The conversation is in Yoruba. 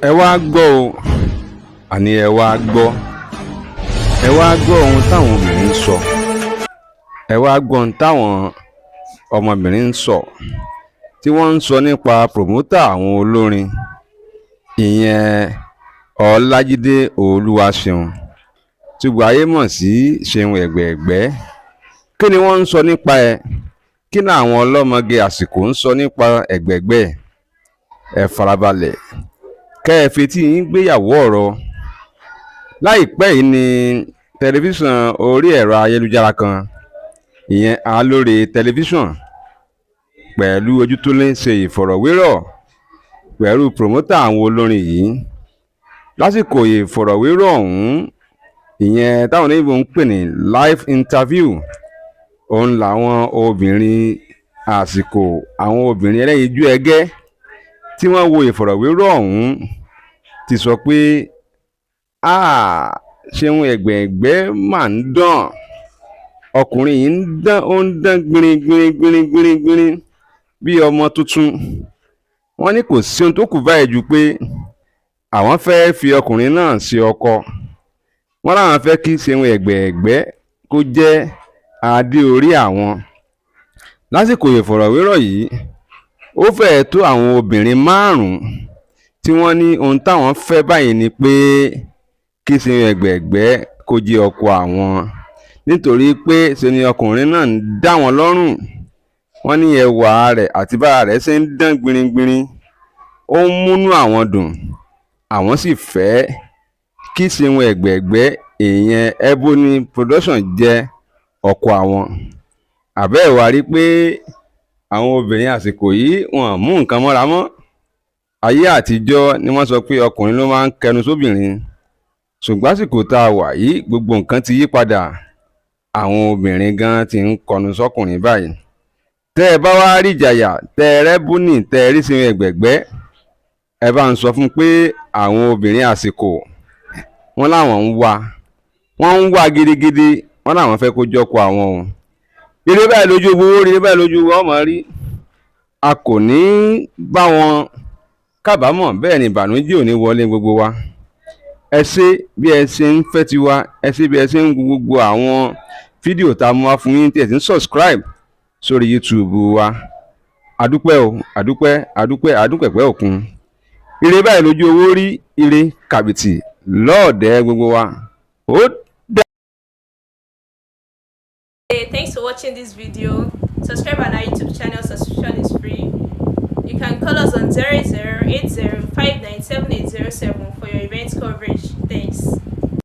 ẹ wá gbọ́ o àní ẹ wá gbọ́ ohun táwọn obìnrin ń sọ. Ẹ wá gbọ́ ohun táwọn ọmọbìnrin ń sọ tí wọ́n ń sọ nípa promoter àwọn olórin ìyẹn Ọlájídé Olúwaṣeun tí gbogbo ayé mọ̀ sí Seun Egbeegbe. Kí ni wọ́n ń sọ nípa ẹ̀? Kí ni àwọn ọlọ́mọge àsìkò ń sọ nípa Egbeegbe? Ẹ farabalẹ̀ kẹ́ ẹ fetí yín gbéyàwó ọ̀rọ̀. Láìpẹ́ yìí ni tẹlifíṣàn orí ẹ̀rọ ayélujára kan ìyẹn Alóore tẹlifíṣàn pẹ̀lú Ojútólé ṣe ìfọ̀rọ̀wérọ̀ pẹ̀lú promoter àwọn olórin yìí. Lásìkò ìfọ̀rọ̀wérọ̀ ọ̀hún ìyẹn táwọn oníbò ń pè ní live interview, òun làwọn obìnrin àsìkò, àwọn obìnrin ẹlẹ́yinjú ẹgẹ́ tí wọ́n wo ìfọ̀rọ̀wérọ̀ ọ̀hún ti sọ pé Seun Egbeegbe mà ń dán, ọkùnrin yìí ń dán, ó ń dán gbinrin gbinrin gbinrin gbinrin gbinrin bí ọmọ tuntun. Wọ́n ní kò sí ohun tó kù báyìí ju pé àwọn fẹ́ fi ọkùnrin náà ṣe ọkọ. Wọ́n láwọn fẹ́ kí Seun Egbeegbe kó jẹ́ adé orí àwọn. Lásìkò ìfọ̀rọ̀wérọ̀ yìí ó fẹ́ẹ̀ tó àwọn obìnrin 5 tí wọ́n ní ohun táwọn fẹ́ báyìí ni pé kí Seun Egbeegbe kó jẹ́ ọkọ àwọn, nítorí pé ṣe ni ọkùnrin náà ń dá wọn lọ́rùn. Wọ́n ní ẹwà rẹ̀ àti bára rẹ̀ ṣe ń dán gbinrin-gbinrin ó ń múnú àwọn dùn. Àwọn sì fẹ́ kí Seun Egbeegbe ìyẹn Ebony production jẹ́ ọkọ àwọn. Àbẹ́ ẹ̀ wá rí pé àwọn obìnrin àsìkò yìí wọn mú nǹkan mọ́ra mọ́. Ayé àtijọ́ ni wọ́n sọ pé ọkùnrin ló máa ń kẹnu sóbìnrin, ṣùgbọ́n àsìkò tá a wà yìí gbogbo nǹkan ti yí padà. Àwọn obìnrin gan ti ń kọnu sọ́kùnrin báyìí. Tẹ́ ẹ bá wá rí ìjàyà, tẹ́ ẹ rẹ́bùnì, tẹ́ ẹ rí Seun Egbeegbe, ẹ bá ń sọ fún pé àwọn obìnrin àsìkò wọn láwọn wọ́n ń wá gidigidi, wọ́n láwọn fẹ́ kó jọ́kọ àwọn o. Ire báyìí lójú owó, ire báyìí lójú ọmọ rí. A kò ní bá wọn kábàámọ̀, bẹ́ẹ̀ ni ìbànújẹ́ ò ní wọlé gbogbo wa. Ẹ ṣé bí ẹ ṣe ń fẹ́ tiwa, ẹ ṣé bí ẹ ṣe ń wo gbogbo àwọn fídíò tá a mú wá fún yín, tí ẹ sì ń subscribe sórí YouTube wa. Adúpẹ́ o, adúpẹ́ òkun. Ire báyìí lójú owó rí, ire kàbìtì lọ́ọ̀dẹ̀ gbogbo wa. Ó Hey, thanks for watching this video. Subscribe on our YouTube channel. Subscription is free. You can call us on 0080